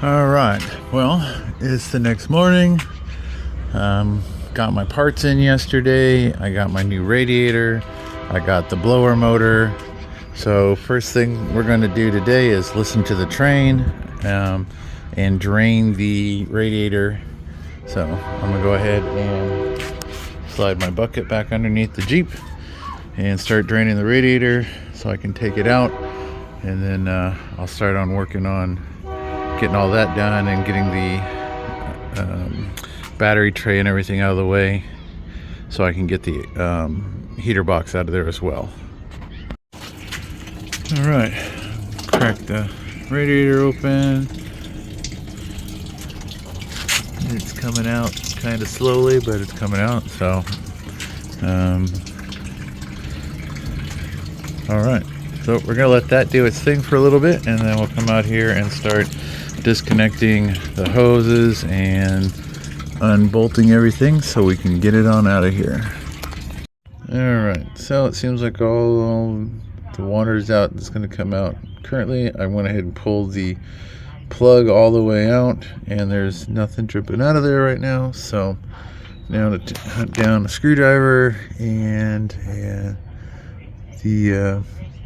All right, well, it's the next morning. Got my parts in yesterday. I got my new radiator. I got the blower motor. So first thing we're going to do today is listen to the train and drain the radiator. So I'm going to go ahead and slide my bucket back underneath the Jeep and start draining the radiator so I can take it out. And then I'll start on working on getting all that done and getting the battery tray and everything out of the way so I can get the heater box out of there as well. All right, crack the radiator open. It's coming out kind of slowly, but it's coming out. So all right, so we're gonna let that do its thing for a little bit, and then we'll come out here and start disconnecting the hoses and unbolting everything so we can get it on out of here. All right, so it seems like all the water's out. It's going to come out. Currently, I went ahead and pulled the plug all the way out, and there's nothing dripping out of there right now. So now to hunt down a screwdriver and the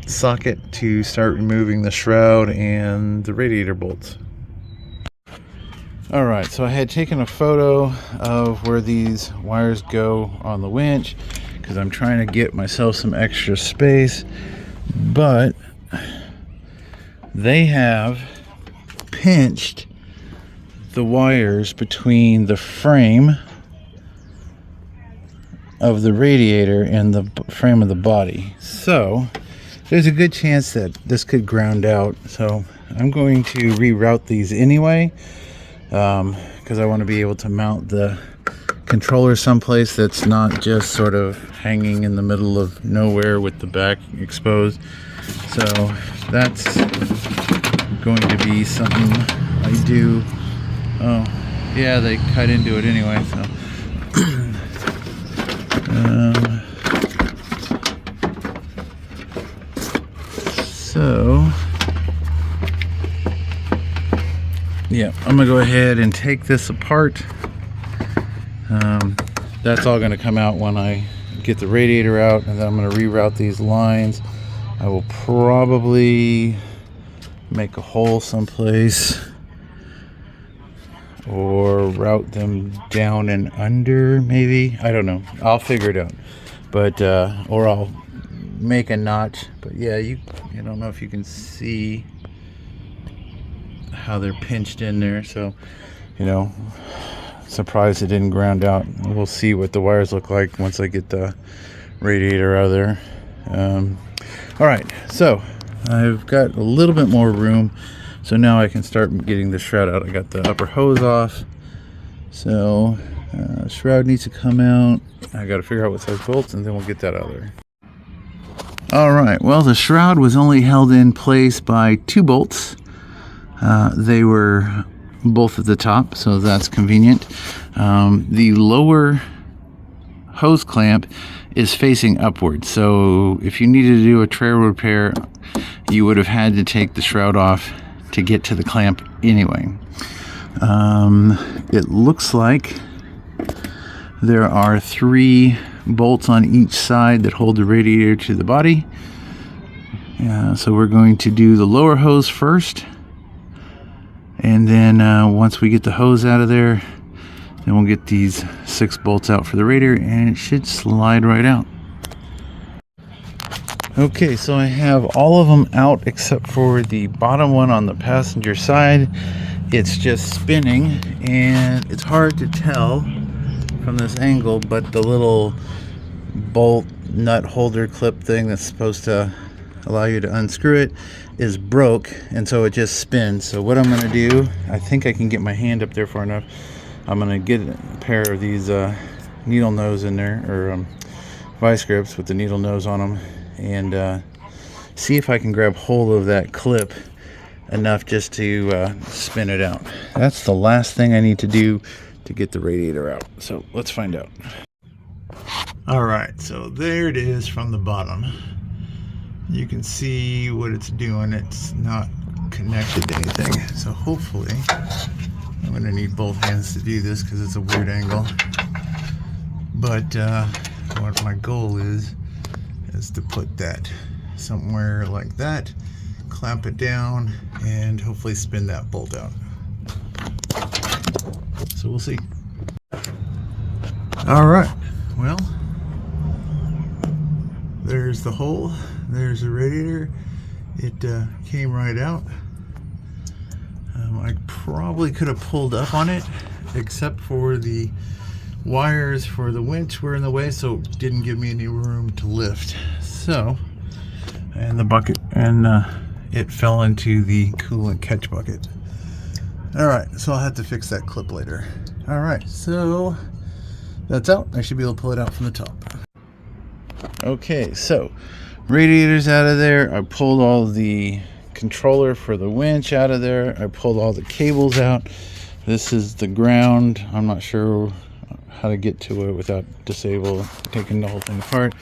socket to start removing the shroud and the radiator bolts. All right, so I had taken a photo of where these wires go on the winch because I'm trying to get myself some extra space, but they have pinched the wires between the frame of the radiator and the frame of the body. So there's a good chance that this could ground out. So I'm going to reroute these anyway, because I want to be able to mount the controller someplace that's not just sort of hanging in the middle of nowhere with the back exposed. So that's going to be something I do. Oh yeah, they cut into it anyway, so yeah, I'm gonna go ahead and take this apart. That's all gonna come out when I get the radiator out, and then I'm gonna reroute these lines. I will probably make a hole someplace or route them down and under, maybe. I don't know. I'll figure it out. But or I'll make a notch. But yeah, I don't know if you can see how they're pinched in there. So, surprised it didn't ground out. We'll see what the wires look like once I get the radiator out of there. All right, so I've got a little bit more room, so now I can start getting the shroud out. I got the upper hose off, so shroud needs to come out. I got to figure out what size bolts, and then we'll get that out of there. All right, well, the shroud was only held in place by 2 bolts. They were both at the top, so that's convenient. The lower hose clamp is facing upward, so if you needed to do a trail repair, you would have had to take the shroud off to get to the clamp anyway. It looks like there are 3 bolts on each side that hold the radiator to the body. So we're going to do the lower hose first, and then once we get the hose out of there, then we'll get these 6 bolts out for the radiator, and it should slide right out. Okay, so I have all of them out except for the bottom one on the passenger side. It's just spinning, and it's hard to tell from this angle, but the little bolt nut holder clip thing that's supposed to allow you to unscrew it is broke, and so it just spins. So what I'm going to do, I think I can get my hand up there far enough. I'm going to get a pair of these needle nose in there, or vice grips with the needle nose on them, and see if I can grab hold of that clip enough just to spin it out. That's the last thing I need to do to get the radiator out. So let's find out. All right, so there it is from the bottom. You can see what it's doing. It's not connected to anything. So hopefully, I'm going to need both hands to do this because it's a weird angle. But what my goal is to put that somewhere like that, clamp it down, and hopefully spin that bolt out. So we'll see. All right, well, there's the hole, there's the radiator. It came right out. I probably could have pulled up on it, except for the wires for the winch were in the way, so it didn't give me any room to lift. So, and the bucket, and it fell into the coolant catch bucket. All right, so I'll have to fix that clip later. All right, so that's out. I should be able to pull it out from the top. Okay, so radiator's out of there. I pulled all the controller for the winch out of there. I pulled all the cables out. This is the ground. I'm not sure how to get to it without taking the whole thing apart.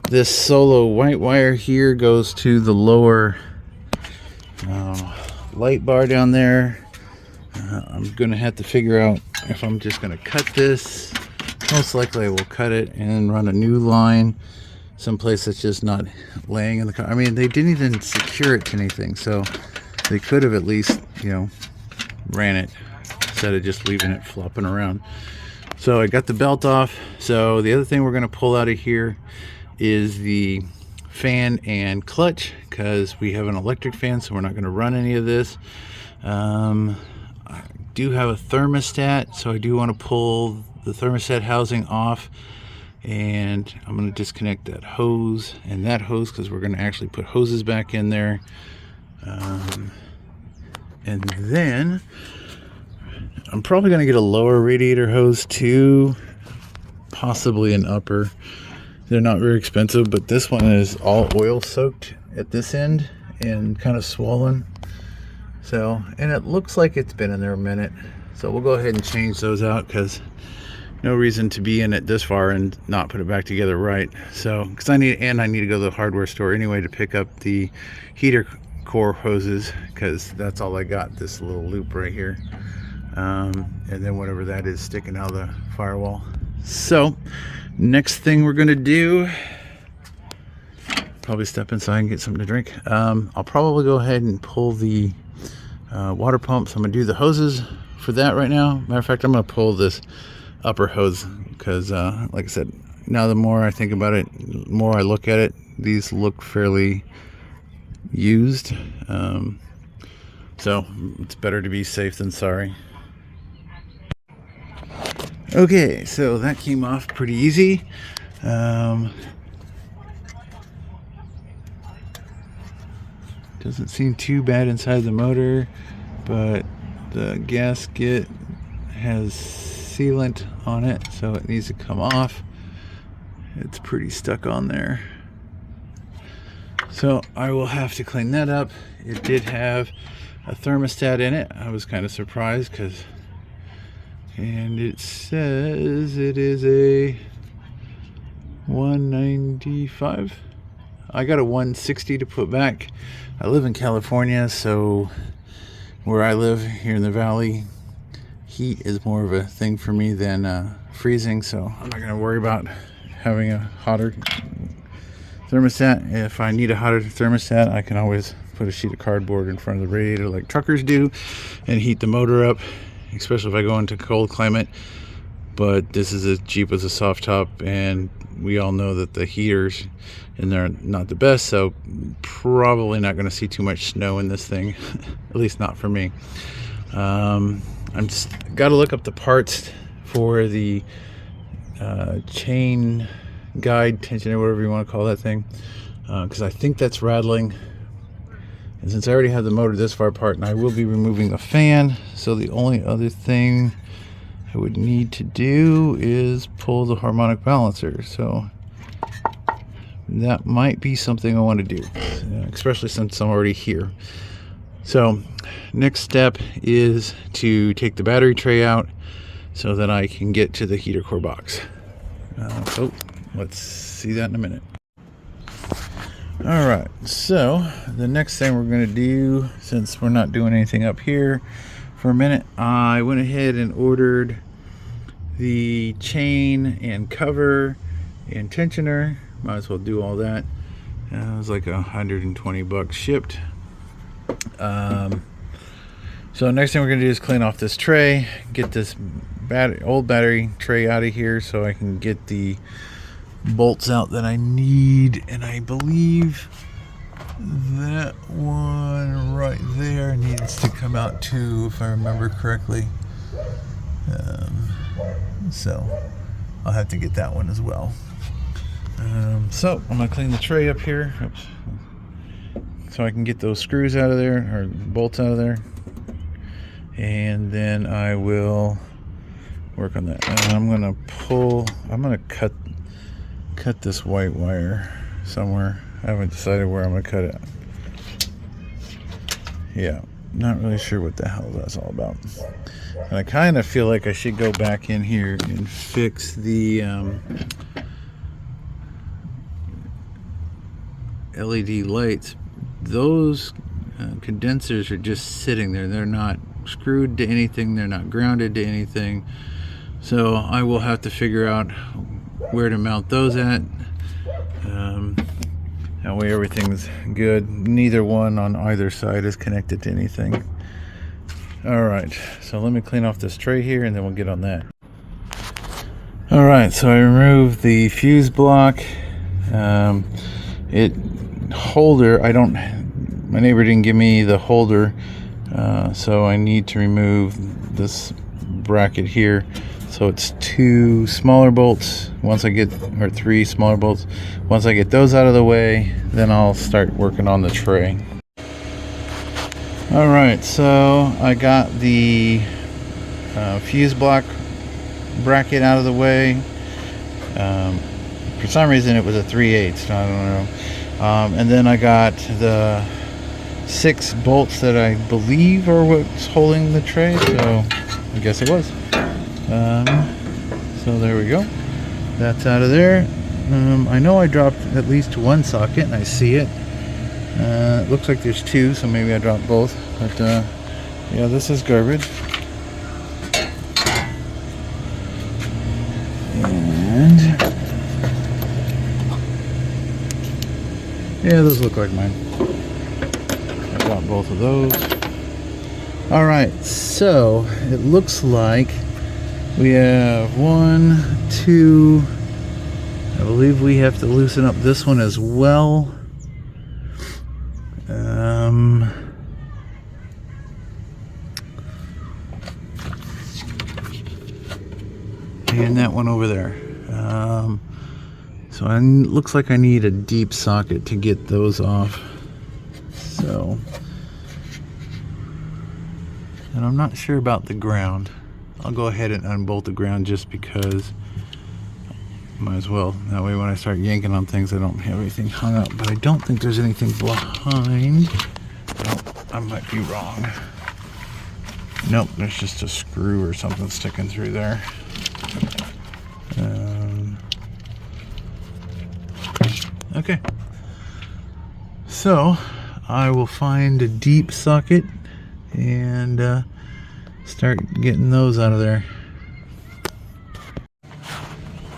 This solo white wire here goes to the lower light bar down there. I'm gonna have to figure out if I'm just gonna cut this. Most likely I will cut it and run a new line someplace that's just not laying in the car. I mean, they didn't even secure it to anything, so they could have at least, you know, ran it instead of just leaving it flopping around. So I got the belt off. So the other thing we're going to pull out of here is the fan and clutch, because we have an electric fan, so we're not going to run any of this. I do have a thermostat, so I do want to pull the thermostat housing off, and I'm going to disconnect that hose and that hose, because we're going to actually put hoses back in there. And then I'm probably going to get a lower radiator hose too, possibly an upper. They're not very expensive, but this one is all oil soaked at this end and kind of swollen. So, and it looks like it's been in there a minute. So we'll go ahead and change those out, because no reason to be in it this far and not put it back together right. So, because I need to go to the hardware store anyway to pick up the heater core hoses, because that's all I got, this little loop right here. And then whatever that is sticking out of the firewall. So, next thing we're gonna do, probably step inside and get something to drink. I'll probably go ahead and pull the water pump. So I'm gonna do the hoses for that right now. Matter of fact, I'm gonna pull this upper hose, because like I said, now the more I think about it, the more I look at it, these look fairly used. So it's better to be safe than sorry. Okay, so that came off pretty easy. Doesn't seem too bad inside the motor, but the gasket has sealant on it, so it needs to come off. It's pretty stuck on there, so I will have to clean that up. It did have a thermostat in it. I was kind of surprised, and it says it is a 195. I got a 160 to put back. I live in California, so where I live here in the valley, heat is more of a thing for me than freezing, so I'm not going to worry about having a hotter thermostat. If I need a hotter thermostat, I can always put a sheet of cardboard in front of the radiator like truckers do and heat the motor up, especially if I go into cold climate. But this is as cheap as a soft top, and we all know that the heaters in there are not the best, so probably not going to see too much snow in this thing, at least not for me. I'm just got to look up the parts for the chain guide tension, or whatever you want to call that thing, because I think that's rattling. And since I already have the motor this far apart, and I will be removing the fan, so the only other thing I would need to do is pull the harmonic balancer. So that might be something I want to do, especially since I'm already here. So next step is to take the battery tray out so that I can get to the heater core box. So let's see that in a minute. All right, so the next thing we're going to do, since we're not doing anything up here for a minute, I went ahead and ordered the chain and cover and tensioner. Might as well do all that. It was like $120 shipped. So next thing we're going to do is clean off this tray, get this old battery tray out of here so I can get the bolts out that I need. And I believe that one right there needs to come out too, if I remember correctly. So I'll have to get that one as well. So I'm going to clean the tray up here. Oops. So I can get those screws out of there, or bolts out of there. And then I will work on that. And I'm going to cut this white wire somewhere. I haven't decided where I'm going to cut it. Yeah, not really sure what the hell that's all about. And I kind of feel like I should go back in here and fix the LED lights. Those condensers are just sitting there. They're not screwed to anything. They're not grounded to anything. So I will have to figure out where to mount those at. That way everything's good. Neither one on either side is connected to anything. Alright, so let me clean off this tray here and then we'll get on that. Alright, so I removed the fuse block. Holder, my neighbor didn't give me the holder, so I need to remove this bracket here. So it's 2 smaller bolts. Or 3 smaller bolts. Once I get those out of the way, then I'll start working on the tray. All right, so I got the fuse block bracket out of the way. For some reason, it was a 3/8. I don't know. And then I got the 6 bolts that I believe are what's holding the tray. So I guess it was. So there we go. That's out of there. I know I dropped at least one socket, and I see it. It looks like there's 2, so maybe I dropped both. But yeah, this is garbage. And yeah, those look like mine. I got both of those. All right, so it looks like we have 1, 2. I believe we have to loosen up this one as well. And that one over there. So it looks like I need a deep socket to get those off. So, and I'm not sure about the ground. I'll go ahead and unbolt the ground just because. Might as well. That way when I start yanking on things, I don't have anything hung up. But I don't think there's anything behind. Oh, I might be wrong. Nope, there's just a screw or something sticking through there. Okay. So, I will find a deep socket and start getting those out of there.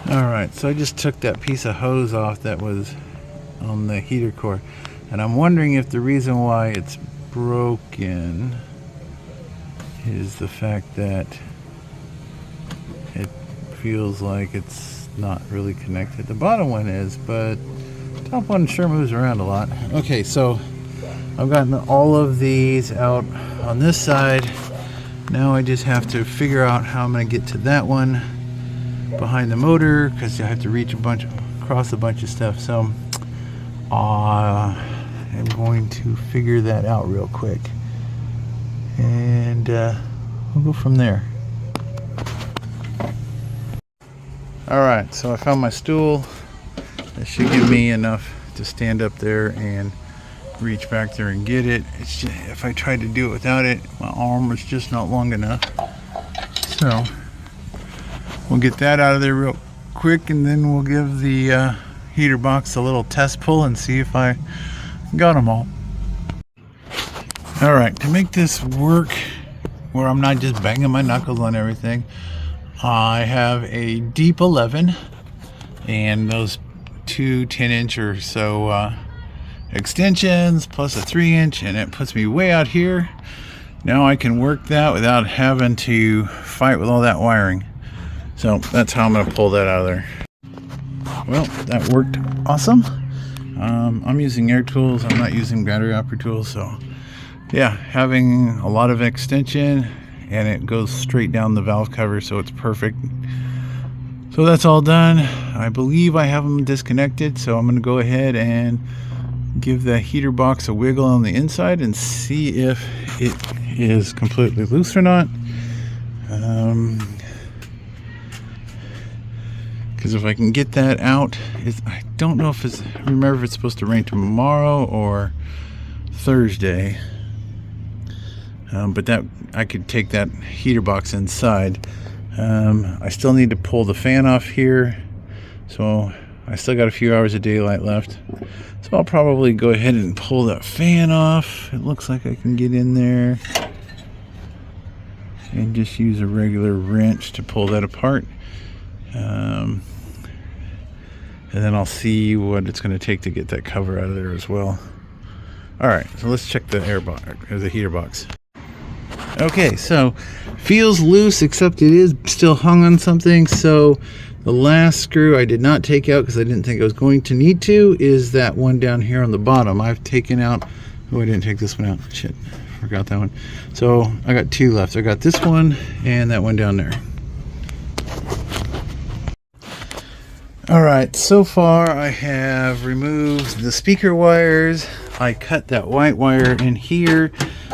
Alright, so I just took that piece of hose off that was on the heater core, and I'm wondering if the reason why it's broken is the fact that it feels like it's not really connected. The bottom one is, but the top one sure moves around a lot. Okay, so I've gotten all of these out on this side. Now I just have to figure out how I'm going to get to that one behind the motor, because you have to reach across a bunch of stuff. So I'm going to figure that out real quick, and we'll go from there. Alright, so I found my stool. That should give me enough to stand up there and reach back there and get it. It's just, if I tried to do it without it, my arm was just not long enough. So we'll get that out of there real quick, and then we'll give the heater box a little test pull and see if I got them all. Alright, to make this work where I'm not just banging my knuckles on everything, I have a deep 11 and those two 10-inch or so extensions plus a 3-inch, and it puts me way out here. Now I can work that without having to fight with all that wiring. So that's how I'm going to pull that out of there. Well, that worked awesome. I'm using air tools. I'm not using battery operated tools. So yeah, having a lot of extension, and it goes straight down the valve cover, so it's perfect. So that's all done. I believe I have them disconnected, so I'm going to go ahead and give the heater box a wiggle on the inside and see if it is completely loose or not. Because if I can get that out, I don't know if remember if it's supposed to rain tomorrow or Thursday. But that I could take that heater box inside. I still need to pull the fan off here, so I still got a few hours of daylight left. So I'll probably go ahead and pull that fan off. It looks like I can get in there and just use a regular wrench to pull that apart. And then I'll see what it's going to take to get that cover out of there as well. Alright, so let's check the the heater box. Okay, so feels loose, except it is still hung on something. So the last screw I did not take out because I didn't think I was going to need to is that one down here on the bottom. I've taken out, oh, I didn't take this one out. Shit, forgot that one. So I got two left. I got this one and that one down there. Alright, so far I have removed the speaker wires. I cut that white wire in here.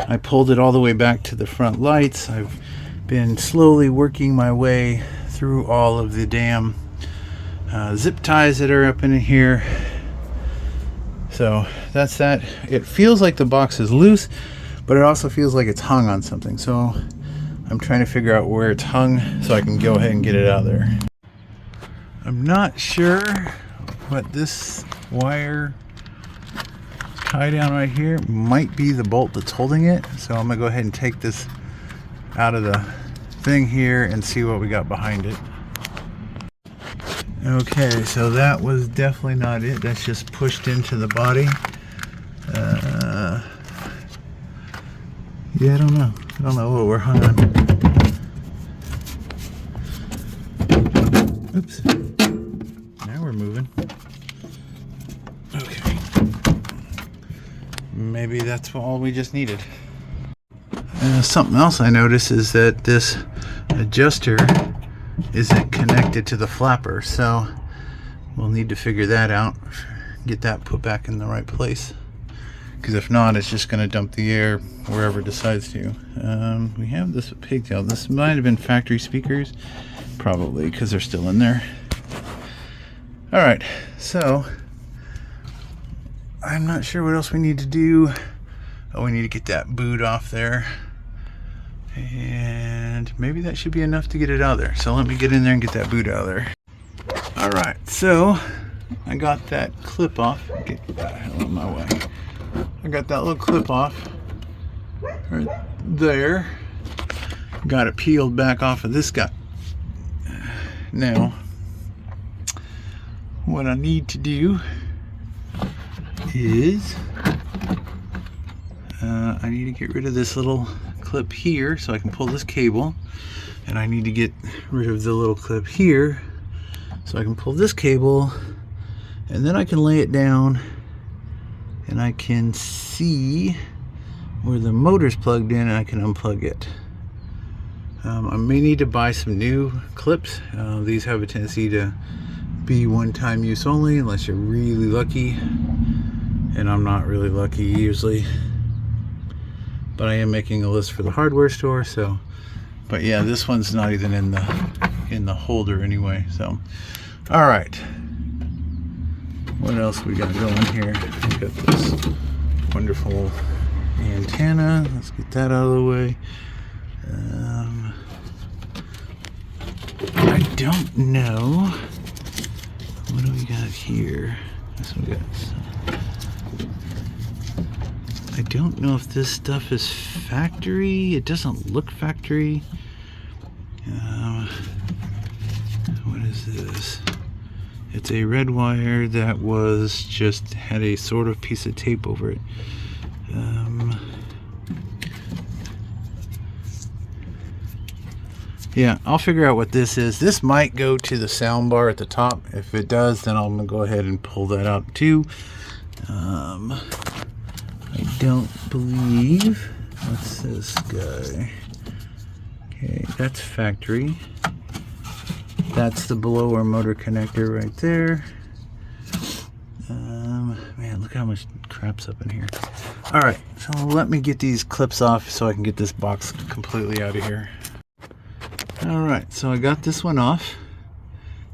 I pulled it all the way back to the front lights. I've been slowly working my way through all of the damn zip ties that are up in here. So that's that. It feels like the box is loose, but it also feels like it's hung on something. So I'm trying to figure out where it's hung so I can go ahead and get it out of there. I'm not sure, but this wire tie down right here might be the bolt that's holding it. So I'm gonna go ahead and take this out of the thing here and see what we got behind it. Okay, so that was definitely not it. That's just pushed into the body. Yeah, I don't know. I don't know what we're hung on. Oops. Now we're moving. Okay. Maybe that's all we just needed. Something else I noticed is that this adjuster isn't connected to the flapper, so we'll need to figure that out, get that put back in the right place, because if not, it's just going to dump the air wherever it decides to. We have this pigtail. This might have been factory speakers, probably, because they're still in there. Alright, so I'm not sure what else we need to do. Oh, we need to get that boot off there. And maybe that should be enough to get it out of there. So let me get in there and get that boot out of there. Alright, so I got that clip off. Get that hell out of my way. I got that little clip off right there. Got it peeled back off of this guy. Now, what I need to do is I need to get rid of this little clip here so I can pull this cable, and I need to get rid of the little clip here so I can pull this cable, and then I can lay it down and I can see where the motor's plugged in and I can unplug it. I may need to buy some new clips. These have a tendency to be one-time use only unless you're really lucky, and I'm not really lucky usually. But I am making a list for the hardware store, so. But yeah, this one's not even in the holder anyway. So, all right. What else we got going here? We got this wonderful antenna. Let's get that out of the way. I don't know what do we got here? This we got. I don't know if this stuff is factory. It doesn't look factory. What is this? It's a red wire that was just had a sort of piece of tape over it. Yeah, I'll figure out what this is. This might go to the sound bar at the top. If it does, then I'm gonna go ahead and pull that out too. I don't believe. What's this guy? Okay, that's factory. That's the blower motor connector right there. Man, look how much crap's up in here. All right, so let me get these clips off so I can get this box completely out of here. All right, so I got this one off.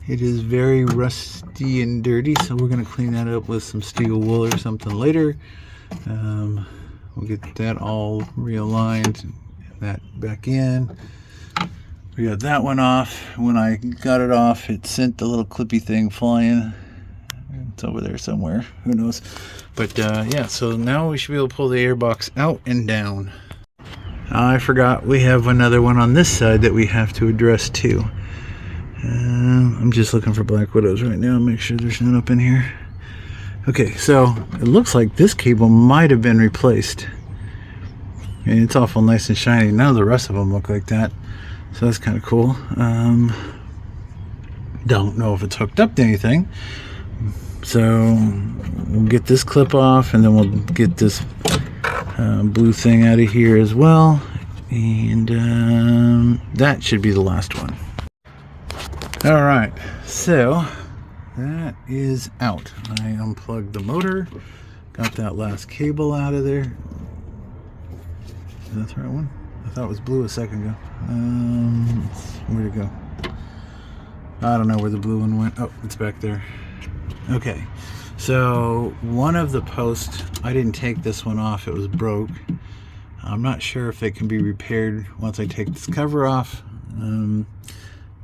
It is very rusty and dirty, so we're gonna clean that up with some steel wool or something later. We'll get that all realigned, that back in. We got that one off. When I got it off, it sent the little clippy thing flying. It's over there somewhere, who knows. But yeah, so now we should be able to pull the airbox out and down. I forgot we have another one on this side that we have to address too. I'm just looking for black widows right now, make sure there's none up in here. Okay, so it looks like this cable might have been replaced. And it's awful nice and shiny. None of the rest of them look like that. So that's kind of cool. Don't know if it's hooked up to anything. So we'll get this clip off and then we'll get this blue thing out of here as well. And that should be the last one. All right, so that is out. I unplugged the motor, got that last cable out of there. Is that the right one? I thought it was blue a second ago. Where'd it go? I don't know where the blue one went. Oh, it's back there. Okay, so one of the posts, I didn't take this one off, it was broke. I'm not sure if it can be repaired once I take this cover off.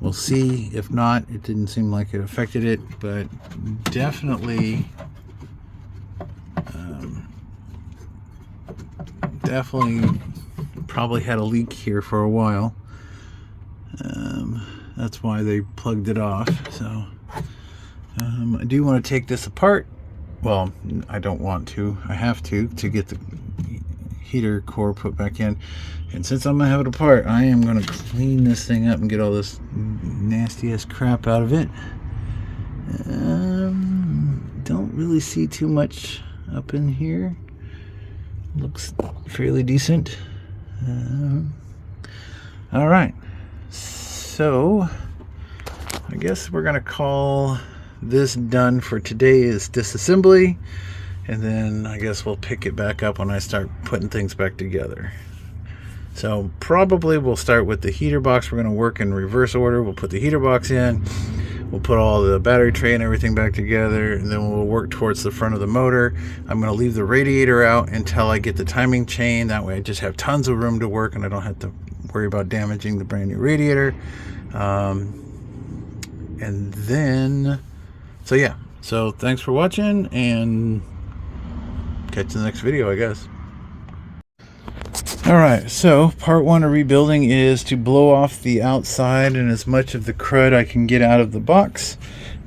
We'll see. If not, it didn't seem like it affected it, but definitely probably had a leak here for a while. That's why they plugged it off. So I do want to take this apart. Well, I don't want to. I have to get the heater core put back in. And since I'm gonna have it apart, I am gonna clean this thing up and get all this nasty ass crap out of it. Don't really see too much up in here. Looks fairly decent. All right, so I guess we're gonna call this done for today's disassembly, and then I guess we'll pick it back up when I start putting things back together. So probably we'll start with the heater box. We're going to work in reverse order. We'll put the heater box in, we'll put all the battery tray and everything back together, and then we'll work towards the front of the motor. I'm going to leave the radiator out until I get the timing chain. That way I just have tons of room to work and I don't have to worry about damaging the brand new radiator. And then, so yeah, so thanks for watching and catch the next video, I guess. Alright, so part one of rebuilding is to blow off the outside and as much of the crud I can get out of the box,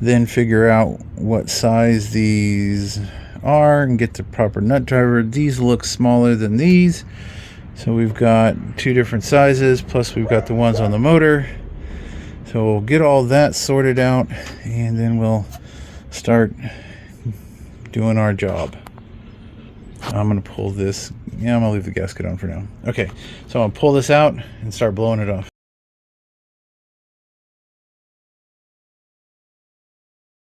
then figure out what size these are and get the proper nut driver. These look smaller than these, so we've got two different sizes, plus we've got the ones on the motor. So we'll get all that sorted out and then we'll start doing our job. I'm going to pull this. Yeah, I'm going to leave the gasket on for now. Okay, so I'm going to pull this out and start blowing it off.